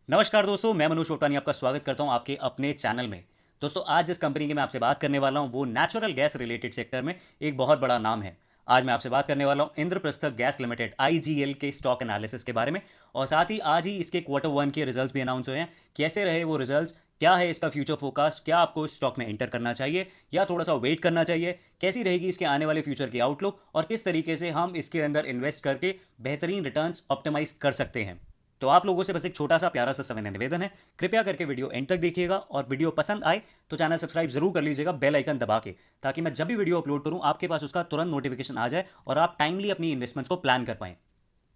नमस्कार दोस्तों, मैं मनोज ओटानी आपका स्वागत करता हूं आपके अपने चैनल में। दोस्तों, आज जिस कंपनी की मैं आपसे बात करने वाला हूं वो नेचुरल गैस रिलेटेड सेक्टर में एक बहुत बड़ा नाम है। आज मैं आपसे बात करने वाला हूं इंद्रप्रस्थ गैस लिमिटेड आईजीएल के स्टॉक एनालिसिस के बारे में। और साथ ही आज ही इसके क्वार्टर 1 के रिजल्ट्स भी अनाउंस हुए हैं। कैसे रहे वो रिजल्ट्स, क्या है इसका फ्यूचर फोरकास्ट, क्या आपको इस स्टॉक में एंटर करना चाहिए या थोड़ा सा वेट करना चाहिए, कैसी रहेगी इसके आने वाले फ्यूचर की आउटलुक और किस तरीके से हम इसके अंदर इन्वेस्ट करके बेहतरीन रिटर्न्स ऑप्टिमाइज कर सकते हैं। तो आप लोगों से बस एक छोटा सा प्यारा सा समय निवेदन है, कृपया करके वीडियो एंड तक देखिएगा और वीडियो पसंद आए तो चैनल सब्सक्राइब जरूर कर लीजिएगा बेल आइकन दबा के, ताकि मैं जब भी वीडियो अपलोड करूं आपके पास उसका तुरंत नोटिफिकेशन आ जाए और आप टाइमली अपनी इन्वेस्टमेंट्स को प्लान कर पाएं।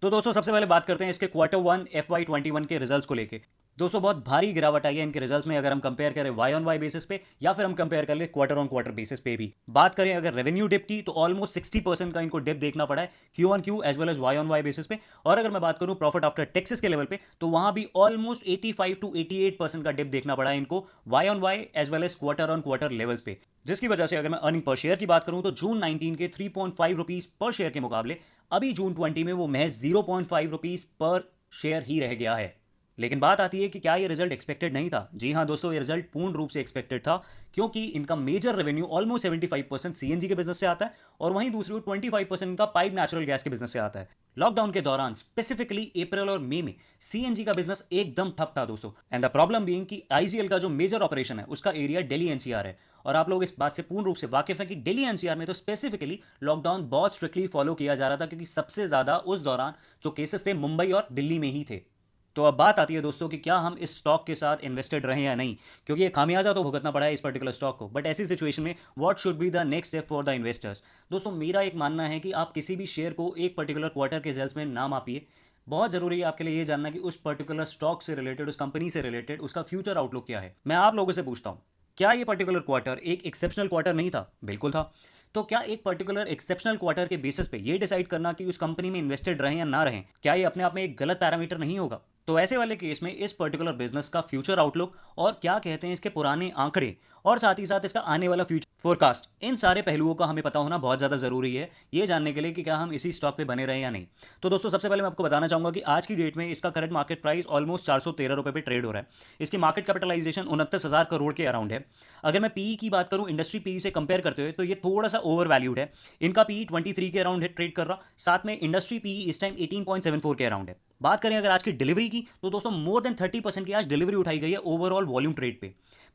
तो दोस्तों, सबसे पहले बात करते हैं इसके क्वार्टर 1 FY21 के रिजल्ट्स को लेके। दोस्तों, बहुत भारी गिरावट आई है इनके रिजल्ट्स में, अगर हम कंपेयर करें वाई ऑन वाई बेसिस पे या फिर हम कंपेयर कर ले क्वार्टर ऑन क्वार्टर बेसिस पे भी। बात करें अगर रेवेन्यू डिप की तो ऑलमोस्ट 60% का इनको डिप देखना पड़ा है Q on Q as well as Y on Y basis पे। और अगर मैं बात करूं प्रॉफिट आफ्टर टैक्सेस के लेवल पे तो वहां भी ऑलमोस्ट 85 to 88% का डिप देखना पड़ा है इनको Y on Y as well as quarter on quarter levels पे। जिसकी वजह से अगर मैं अर्निंग पर शेयर की बात करूं तो जून 19 के 3.5 रुपीज पर शेयर के मुकाबले अभी जून 20 में वो महज 0.5 रुपीज पर शेयर ही रह गया है। लेकिन बात आती है कि क्या ये रिजल्ट एक्सपेक्टेड नहीं था? जी हाँ दोस्तों, ये रिजल्ट पूर्ण रूप से एक्सपेक्टेड था, क्योंकि इनका मेजर रेवेन्यू ऑलमोस्ट 75% सीएनजी के बिजनेस से आता है और वहीं दूसरी ओर 25% इनका पाइप नेचुरल गैस के बिजनेस से आता है। लॉकडाउन के दौरान स्पेसिफिकली अप्रैल और मई में सीएनजी का बिजनेस एकदम ठप था दोस्तों। एंड द प्रॉब्लम बीइंग कि आईजीएल का जो मेजर ऑपरेशन है उसका एरिया दिल्ली एनसीआर है। और आप लोग इस बात से पूर्ण रूप से वाकिफ है कि दिल्ली एनसीआर में तो स्पेसिफिकली लॉकडाउन बहुत स्ट्रिक्टली फॉलो किया जा रहा था, क्योंकि सबसे ज्यादा उस दौरान जो केसेस थे मुंबई और दिल्ली में ही थे। तो अब बात आती है दोस्तों कि क्या हम इस स्टॉक के साथ इन्वेस्टेड रहे या नहीं, क्योंकि ये खामियाजा तो भुगतना पड़ा है इस पर्टिकुलर स्टॉक को। बट ऐसी सिचुएशन में what should be the next step for the investors? दोस्तों, मेरा एक मानना है कि आप किसी भी शेयर को एक पर्टिकुलर क्वार्टर के रिजल्ट्स में ना मापिए। बहुत जरूरी है आपके लिए ये जानना कि उस पर्टिकुलर स्टॉक से रिलेटेड, उस कंपनी से रिलेटेड उसका फ्यूचर आउटलुक क्या है। मैं आप लोगों से पूछता हूँ, क्या ये पर्टिकुलर क्वार्टर एक एक्सेप्शनल क्वार्टर नहीं था? बिल्कुल था। तो क्या एक पर्टिकुलर एक्सेप्शनल क्वार्टर के बेसिस पे ये डिसाइड करना कि उस कंपनी में इन्वेस्टेड रहें या ना रहें, क्या ये अपने आप में एक गलत पैरामीटर नहीं होगा? तो ऐसे वाले केस में इस पर्टिकुलर बिजनेस का फ्यूचर आउटलुक और क्या कहते हैं इसके पुराने आंकड़े और साथ ही साथ इसका आने वाला फ्यूचर फोरकास्ट, इन सारे पहलुओं का हमें पता होना बहुत ज्यादा जरूरी है ये जानने के लिए कि क्या हम इसी स्टॉक पे बने रहे या नहीं। तो दोस्तों, सबसे पहले मैं आपको बताना चाहूंगा कि आज की डेट में इसका करंट मार्केट प्राइस ऑलमोस्ट 413 रुपए पे ट्रेड हो रहा है। इसकी मार्केट कैपिटलाइजेशन 29,000 करोड़ के अराउंड है। अगर मैं पीई की बात करूं इंडस्ट्री पीई से कंपेयर करते हुए तो ये थोड़ा सा ओवर वैल्यूड है। इनका पीई 23 के अराउंड ट्रेड कर रहा, साथ में इंडस्ट्री पीई इस टाइम 18.74 के अराउंड है। बात करें अगर आज की डिलीवरी की तो दोस्तों मोर देन 30% की आज डिलीवरी उठाई गई है ओवरऑल वॉल्यूम ट्रेड पे।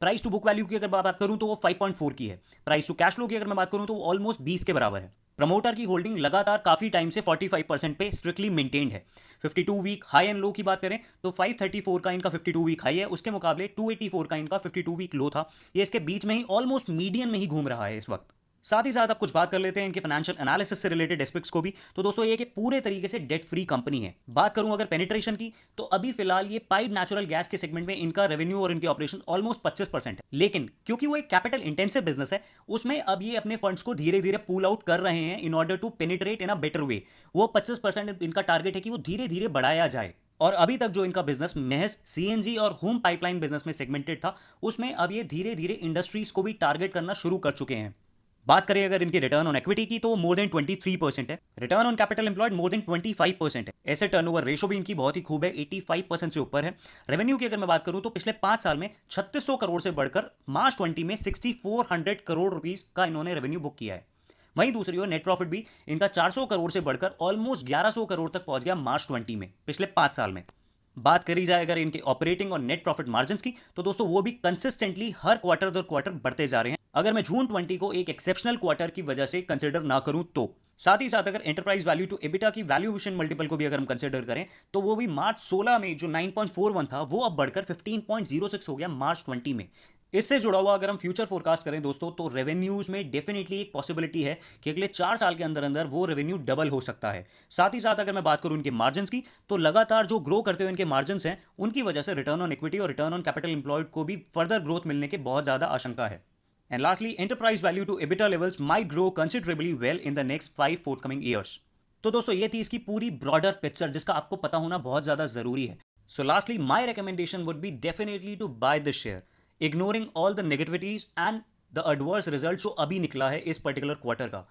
प्राइस टू बुक वैल्यू की अगर बात करूं तो वो 5.4 की है। प्राइस टू कैश फ्लो की अगर मैं बात करूं तो वो ऑलमोस्ट 20 के बराबर है। प्रमोटर की होल्डिंग लगातार काफी टाइम से 45% पे स्ट्रिक्टली मेंटेन्ड है। 52 वीक हाई एंड लो की बात करें तो 534 का इनका 52 वीक हाई है, उसके मुकाबले 284 का इनका 52 वीक लो था। ये इसके बीच में ही ऑलमोस्ट मीडियन में ही घूम रहा है इस वक्त। साथ ही साथ आप कुछ बात कर लेते हैं इनके फाइनेंशियल एनालिसिस से रिलेटेड एस्पेक्ट्स को भी। तो दोस्तों, ये कि पूरे तरीके से डेट फ्री कंपनी है। बात करूं अगर पेनिट्रेशन की तो अभी फिलहाल ये पाइप नेचुरल गैस के सेगमेंट में इनका रेवेन्यू और इनके ऑपरेशन ऑलमोस्ट 25% है। लेकिन क्योंकि वो एक कैपिटल इंटेंसिव बिजनेस है, उसमें अब ये अपने फंड्स को धीरे धीरे पुल आउट कर रहे हैं in order to penetrate in a better way. वो 25% इनका टारगेट है कि वो धीरे धीरे बढ़ाया जाए। और अभी तक जो इनका बिजनेस महज सीएनजी और होम पाइपलाइन बिजनेस में सेगमेंटेड था, उसमें अब ये धीरे धीरे इंडस्ट्रीज को भी टारगेट करना शुरू कर चुके हैं। बात करें अगर इनके रिटर्न ऑन इक्विटी की तो वो मोर देन 23% है। Return on capital employed more than 25% है। एसेट टर्नओवर रेशो भी इनकी बहुत ही खूब है, 85% से ऊपर है। रेवेन्यू की अगर मैं बात करूं तो पिछले 5 साल में 3600 करोड़ से बढ़कर मार्च 20 में 6400 करोड़ रुपीस का इन्होंने रेवेन्यू बुक किया है। वहीं दूसरी ओर नेट प्रॉफिट भी इनका 400 करोड़ से बढ़कर ऑलमोस्ट 1100 करोड़ तक पहुंच गया मार्च 20 में, पिछले 5 साल में। बात करी जाए अगर इनके ऑपरेटिंग और नेट प्रॉफिट मार्जिन्स की तो दोस्तों वो भी कंसिस्टेंटली हर क्वार्टर दर क्वार्टर बढ़ते जा रहे हैं, अगर मैं जून 20 को एक एक्सेप्शनल क्वार्टर की वजह से कंसिडर ना करूं तो। साथ ही साथ अगर एंटरप्राइज वैल्यू टू एबिटा की वैल्यूएशन मल्टीपल को भी अगर हम कंसिडर करें तो वो भी मार्च 16 में जो 9.41 था वो अब बढ़कर 15.06 हो गया मार्च 20 में। इससे जुड़ा हुआ अगर हम फ्यूचर फोरकास्ट करें दोस्तों तो रेवेन्यूज में डेफिनेटली एक पॉसिबिलिटी है कि अगले 4 साल के अंदर अंदर वो रेवेन्यू डबल हो सकता है। साथ ही साथ अगर मैं बात करूं इनके मार्जिन की तो लगातार जो ग्रो करते हुए इनके मार्जिन हैं उनकी वजह से रिटर्न ऑन इक्विटी और रिटर्न ऑन कैपिटल एम्प्लॉयड को भी फर्दर ग्रोथ मिलने के बहुत ज्यादा आशंका है। And lastly, enterprise value to EBITDA levels might grow considerably well in the next 5 forthcoming years. तो दोस्तों, ये थी इसकी पूरी ब्रॉडर पिक्चर जिसका आपको पता होना बहुत ज्यादा जरूरी है। So lastly, my recommendation would be definitely to buy this share, ignoring all the negativities and the adverse result जो अभी निकला है इस पर्टिकुलर क्वार्टर का।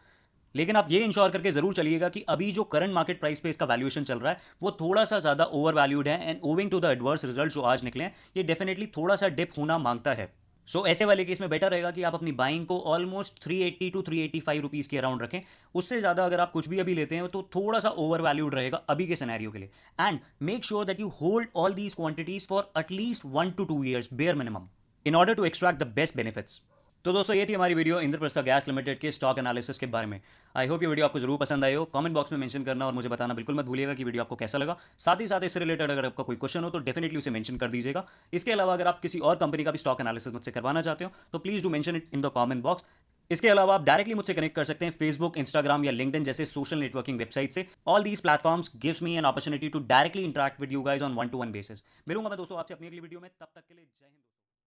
लेकिन आप ये इंश्योर करके जरूर चलिएगा कि अभी जो करंट मार्केट प्राइस पे इसका वैल्यूएशन चल रहा है वो थोड़ा सा ज्यादा ओवर वैल्यूड है, and owing to the adverse result जो आज निकले हैं ये डेफिनेटली थोड़ा सा डिप होना मांगता है। ऐसे वाले केस में बेटर रहेगा कि आप अपनी बाइंग को ऑलमोस्ट 380 टू 385 रुपीज के अराउंड रखें। उससे ज्यादा अगर आप कुछ भी अभी लेते हैं तो थोड़ा सा ओवर वैल्यूड रहेगा अभी के सिनेरियो के लिए। And make sure that you hold all these quantities for at least 1 to 2 years bare minimum in order to extract the best benefits. तो दोस्तों ये थी हमारी वीडियो इंद्रप्रस्थ गैस लिमिटेड के स्टॉक एनालिसिस के बारे में। आई होप ये वीडियो आपको जरूर पसंद आई हो। कमेंट बॉक्स में मेंशन करना और मुझे बताना बिल्कुल मत भूलिएगा कि वीडियो आपको कैसा लगा। साथ ही साथ इससे रिलेटेड अगर आपका कोई क्वेश्चन हो तो डेफिनेटली उसे मेंशन कर दीजिएगा। इसके अलावा अगर आप किसी और कंपनी का भी स्टॉक एनालिसिस मुझसे करवाना चाहते हो तो please do mention it in the comment box. इसके अलावा आप डायरेक्टली मुझसे कनेक्ट कर सकते हैं फेसबुक, इंस्टाग्राम या लिंक्डइन जैसे सोशल नेटवर्किंग वेबसाइट से। All these platforms gives me an opportunity to directly interact with you guys on 1-to-1 basis. मिलूंगा मैं दोस्तों आपसे अपनी अगली वीडियो में, तब तक के लिए जय हिंद।